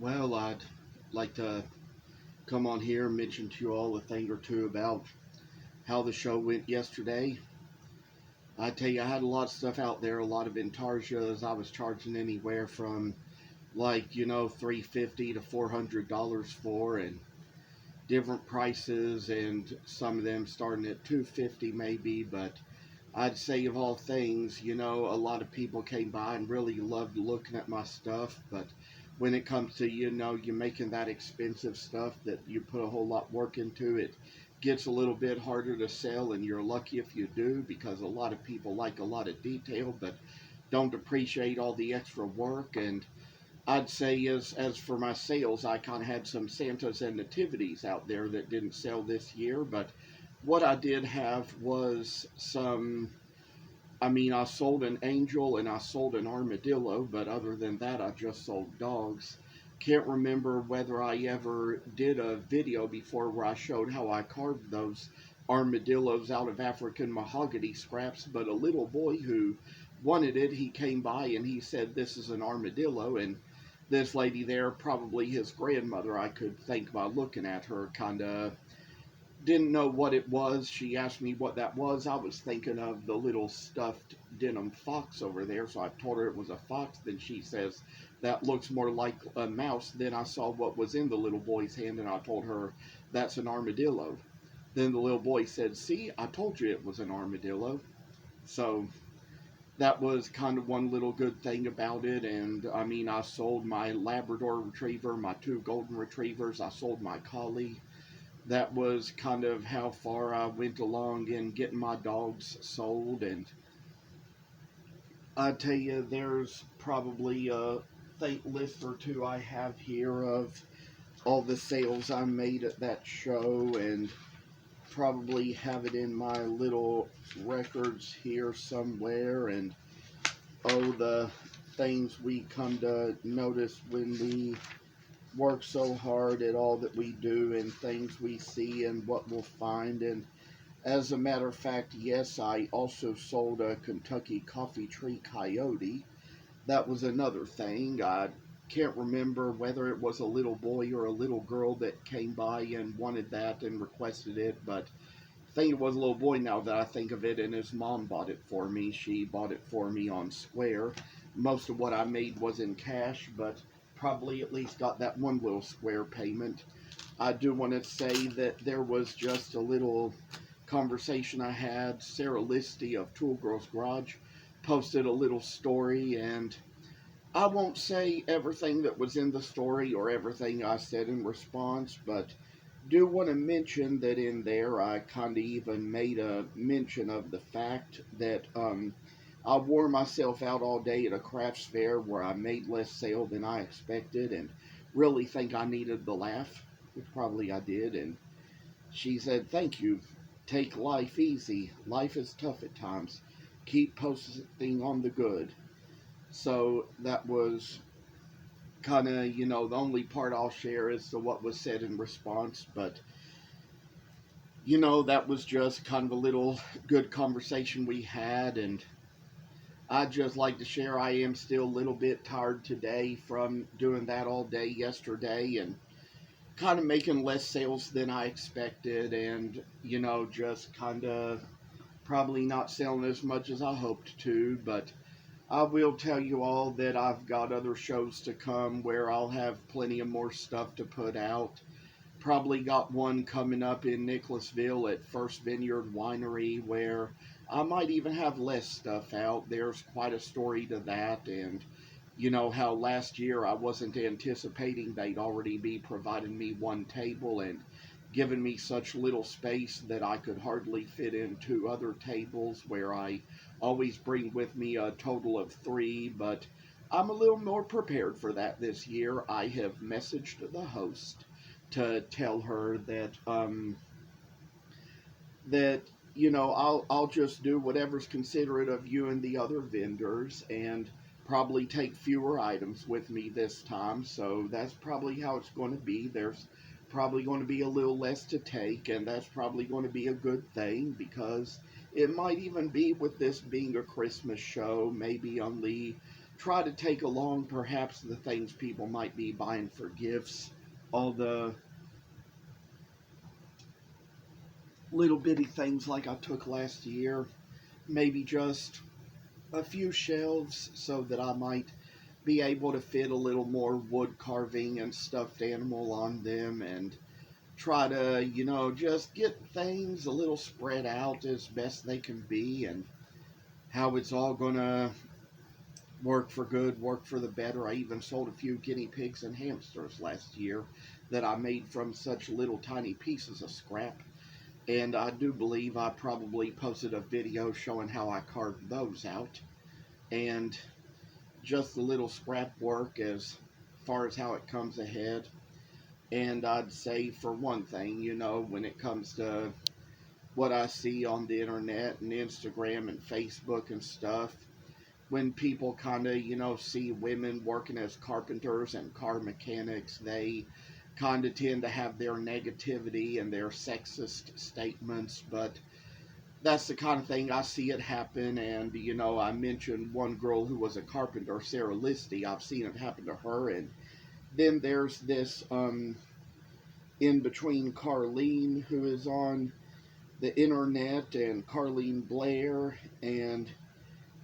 Well, I'd like to come on here and mention to you all a thing or two about how the show went yesterday. I tell you, I had a lot of stuff out there, a lot of Intarsias. I was charging anywhere from $350 to $400 for, and different prices, and some of them starting at $250 maybe. But I'd say of all things, a lot of people came by and really loved looking at my stuff. But when it comes to, you making that expensive stuff that you put a whole lot of work into, it gets a little bit harder to sell, and you're lucky if you do, because a lot of people like a lot of detail but don't appreciate all the extra work. And I'd say as for my sales, I kind of had some Santas and Nativities out there that didn't sell this year. But what I did have was I sold an angel and I sold an armadillo, but other than that, I just sold dogs. Can't remember whether I ever did a video before where I showed how I carved those armadillos out of African mahogany scraps, but a little boy who wanted it, he came by and he said, "This is an armadillo." And this lady there, probably his grandmother, I could think by looking at her, kind of didn't know what it was. She asked me what that was. I was thinking of the little stuffed denim fox over there, so I told her it was a fox. Then she says, "That looks more like a mouse." Then I saw what was in the little boy's hand, and I told her, "That's an armadillo." Then the little boy said, "See, I told you it was an armadillo." So that was kind of one little good thing about it. And I sold my Labrador Retriever, my two Golden Retrievers, I sold my Collie. That was kind of how far I went along in getting my dogs sold. And I tell you, there's probably a faint list or two I have here of all the sales I made at that show, and probably have it in my little records here somewhere. And the things we come to notice when we work so hard at all that we do, and things we see and what we'll find. And as a matter of fact, yes, I also sold a Kentucky Coffee Tree Coyote. That was another thing. I can't remember whether it was a little boy or a little girl that came by and wanted that and requested it, but I think it was a little boy now that I think of it, and his mom bought it for me. She bought it for me on Square. Most of what I made was in cash, but probably at least got that one little Square payment. I do want to say that there was just a little conversation I had. Sarah Listy of Tool Girls Garage posted a little story, and I won't say everything that was in the story or everything I said in response, but do want to mention that in there I kind of even made a mention of the fact that I wore myself out all day at a crafts fair where I made less sale than I expected, and really think I needed the laugh, which probably I did. And she said, "Thank you. Take life easy. Life is tough at times. Keep posting on the good." So that was kind of, the only part I'll share is the what was said in response. But, that was just kind of a little good conversation we had. And I'd just like to share I am still a little bit tired today from doing that all day yesterday, and kind of making less sales than I expected. And, just kind of probably not selling as much as I hoped to. But I will tell you all that I've got other shows to come where I'll have plenty of more stuff to put out. Probably got one coming up in Nicholasville at First Vineyard Winery where I might even have less stuff out. There's quite a story to that. And how last year I wasn't anticipating they'd already be providing me one table and giving me such little space that I could hardly fit in two other tables, where I always bring with me a total of three. But I'm a little more prepared for that this year. I have messaged the host to tell her that I'll just do whatever's considerate of you and the other vendors, and probably take fewer items with me this time. So that's probably how it's going to be. There's probably going to be a little less to take, and that's probably going to be a good thing, because it might even be, with this being a Christmas show, maybe only try to take along perhaps the things people might be buying for gifts, all the little bitty things like I took last year, maybe just a few shelves so that I might be able to fit a little more wood carving and stuffed animal on them, and try to, just get things a little spread out as best they can be, and how it's all gonna work for good, work for the better. I even sold a few guinea pigs and hamsters last year that I made from such little tiny pieces of scrap. And I do believe I probably posted a video showing how I carved those out. And just the little scrap work as far as how it comes ahead. And I'd say, for one thing, when it comes to what I see on the internet and Instagram and Facebook and stuff, when people kind of, see women working as carpenters and car mechanics, they kind of tend to have their negativity and their sexist statements. But that's the kind of thing I see it happen. And, I mentioned one girl who was a carpenter, Sarah Listy. I've seen it happen to her. And then there's this in between Carlene, who is on the internet, and Carlene Blair. And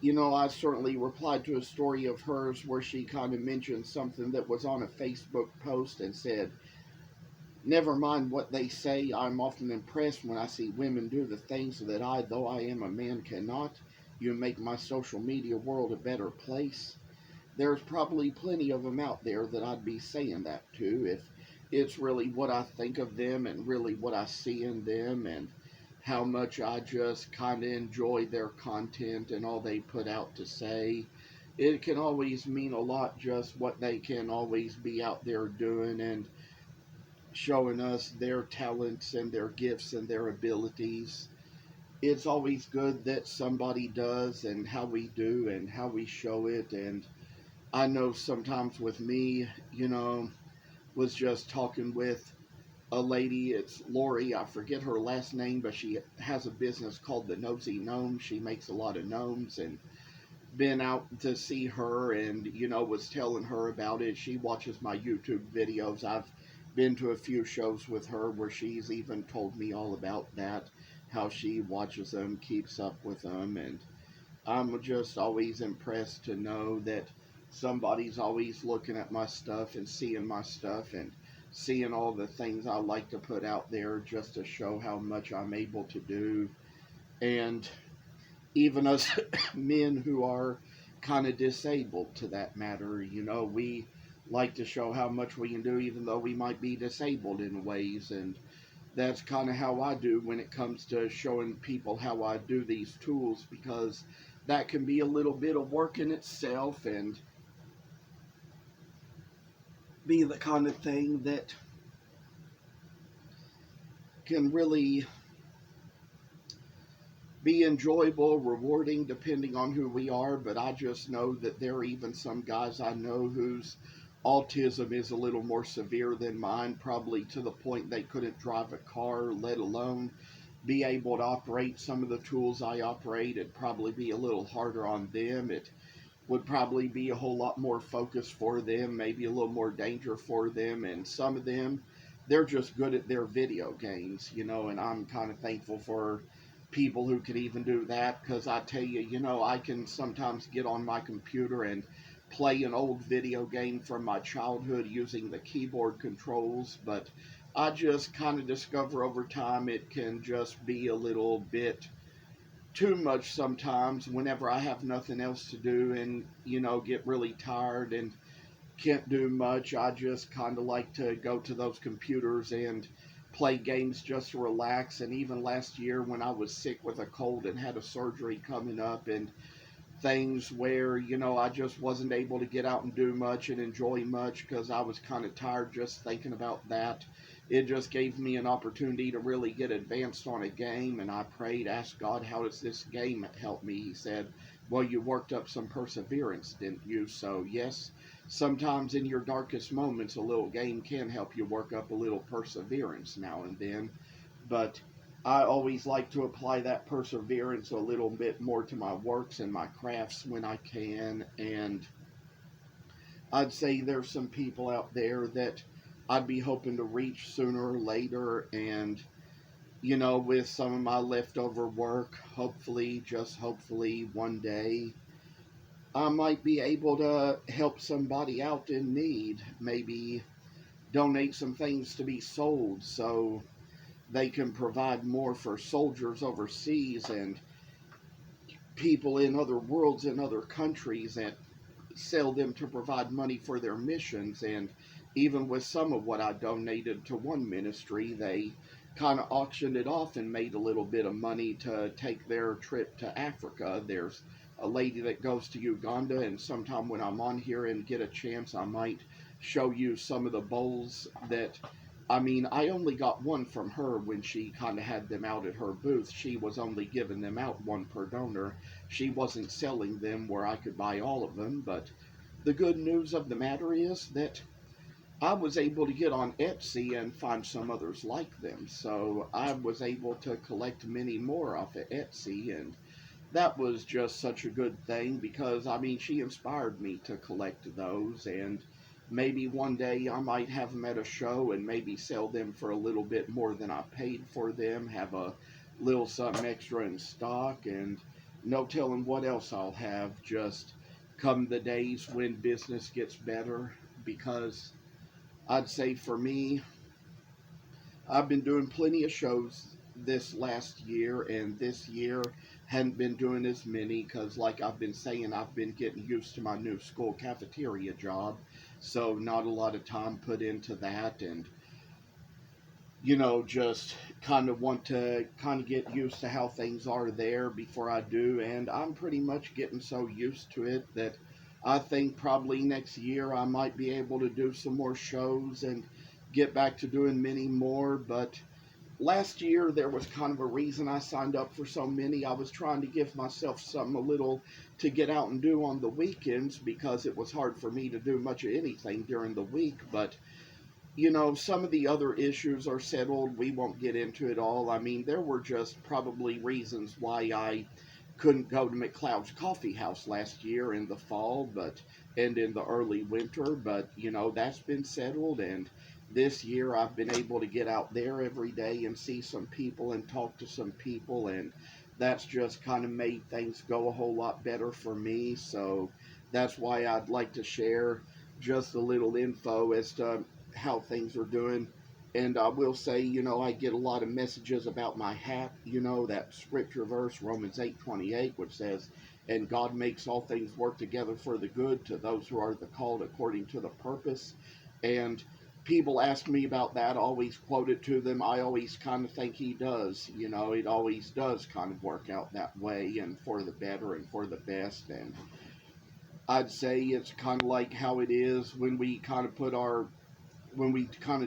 I certainly replied to a story of hers where she kind of mentioned something that was on a Facebook post and said, "Never mind what they say, I'm often impressed when I see women do the things that I, though I am a man, cannot. You make my social media world a better place." There's probably plenty of them out there that I'd be saying that to if it's really what I think of them and really what I see in them, and how much I just kind of enjoy their content and all they put out to say. It can always mean a lot just what they can always be out there doing and showing us their talents and their gifts and their abilities. It's always good that somebody does, and how we do and how we show it. And I know sometimes with me, was just talking with a lady. It's Lori. I forget her last name, but she has a business called the Nosy Gnome. She makes a lot of gnomes, and been out to see her, and was telling her about it. She watches my YouTube videos. I've been to a few shows with her where she's even told me all about that, how she watches them, keeps up with them. And I'm just always impressed to know that somebody's always looking at my stuff and seeing my stuff and seeing all the things I like to put out there just to show how much I'm able to do. And even us men who are kind of disabled, to that matter, we like to show how much we can do even though we might be disabled in ways. And that's kind of how I do when it comes to showing people how I do these tools, because that can be a little bit of work in itself and be the kind of thing that can really be enjoyable, rewarding, depending on who we are. But I just know that there are even some guys I know whose autism is a little more severe than mine, probably to the point they couldn't drive a car, let alone be able to operate some of the tools I operate. It'd probably be a little harder on them. It would probably be a whole lot more focus for them, maybe a little more danger for them. And some of them, they're just good at their video games, and I'm kind of thankful for people who can even do that, because I tell you, I can sometimes get on my computer and play an old video game from my childhood using the keyboard controls. But I just kind of discover over time it can just be a little bit too much sometimes whenever I have nothing else to do and, get really tired and can't do much. I just kind of like to go to those computers and play games just to relax. And even last year when I was sick with a cold and had a surgery coming up and things where, I just wasn't able to get out and do much and enjoy much because I was kind of tired just thinking about that. It just gave me an opportunity to really get advanced on a game, and I prayed, asked God, how does this game help me? He said, well, you worked up some perseverance, didn't you? So, yes, sometimes in your darkest moments, a little game can help you work up a little perseverance now and then. But I always like to apply that perseverance a little bit more to my works and my crafts when I can. And I'd say there's some people out there that I'd be hoping to reach sooner or later, and with some of my leftover work, hopefully, just hopefully, one day, I might be able to help somebody out in need. Maybe donate some things to be sold so they can provide more for soldiers overseas and people in other worlds in other countries, and sell them to provide money for their missions. And even with some of what I donated to one ministry, they kind of auctioned it off and made a little bit of money to take their trip to Africa. There's a lady that goes to Uganda, and sometime when I'm on here and get a chance, I might show you some of the bowls that, I mean, I only got one from her when she kind of had them out at her booth. She was only giving them out one per donor. She wasn't selling them where I could buy all of them. But the good news of the matter is that I was able to get on Etsy and find some others like them. So I was able to collect many more off of Etsy, and that was just such a good thing because, I mean, she inspired me to collect those. And maybe one day I might have them at a show and maybe sell them for a little bit more than I paid for them, have a little something extra in stock, and no telling what else I'll have just come the days when business gets better. Because I'd say for me, I've been doing plenty of shows this last year, and this year hadn't been doing as many because, like I've been saying, I've been getting used to my new school cafeteria job, so not a lot of time put into that. And just kind of want to kind of get used to how things are there before I do. And I'm pretty much getting so used to it that I think probably next year I might be able to do some more shows and get back to doing many more. But last year there was kind of a reason I signed up for so many. I was trying to give myself something a little to get out and do on the weekends because it was hard for me to do much of anything during the week. But some of the other issues are settled. We won't get into it all. I mean, there were just probably reasons why I couldn't go to McLeod's Coffee House last year in the fall, and in the early winter. But that's been settled. And this year I've been able to get out there every day and see some people and talk to some people, and that's just kind of made things go a whole lot better for me. So that's why I'd like to share just a little info as to how things are doing. And I will say, I get a lot of messages about my hat, that scripture verse, Romans 8:28, which says, "And God makes all things work together for the good to those who are the called according to the purpose." And people ask me about that, I always quote it to them. I always kind of think he does. It always does kind of work out that way and for the better and for the best. And I'd say it's kind of like how it is when we kind of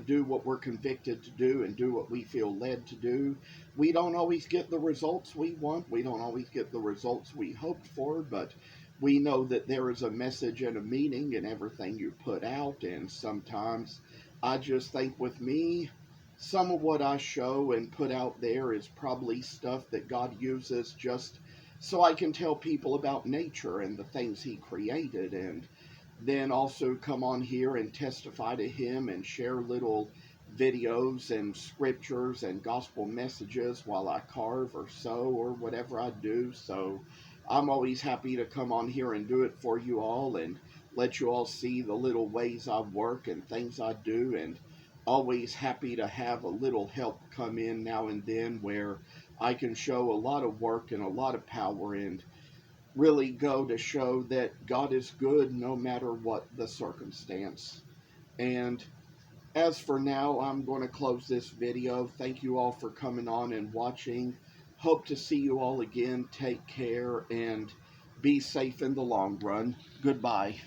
do what we're convicted to do and do what we feel led to do. We don't always get the results we want. We don't always get the results we hoped for, but we know that there is a message and a meaning in everything you put out. And sometimes I just think with me, some of what I show and put out there is probably stuff that God uses just so I can tell people about nature and the things He created, and then also come on here and testify to Him and share little videos and scriptures and gospel messages while I carve or sew or whatever I do. So I'm always happy to come on here and do it for you all and let you all see the little ways I work and things I do, and always happy to have a little help come in now and then where I can show a lot of work and a lot of power and really go to show that God is good no matter what the circumstance. And as for now, I'm going to close this video. Thank you all for coming on and watching. Hope to see you all again. Take care and be safe in the long run. Goodbye.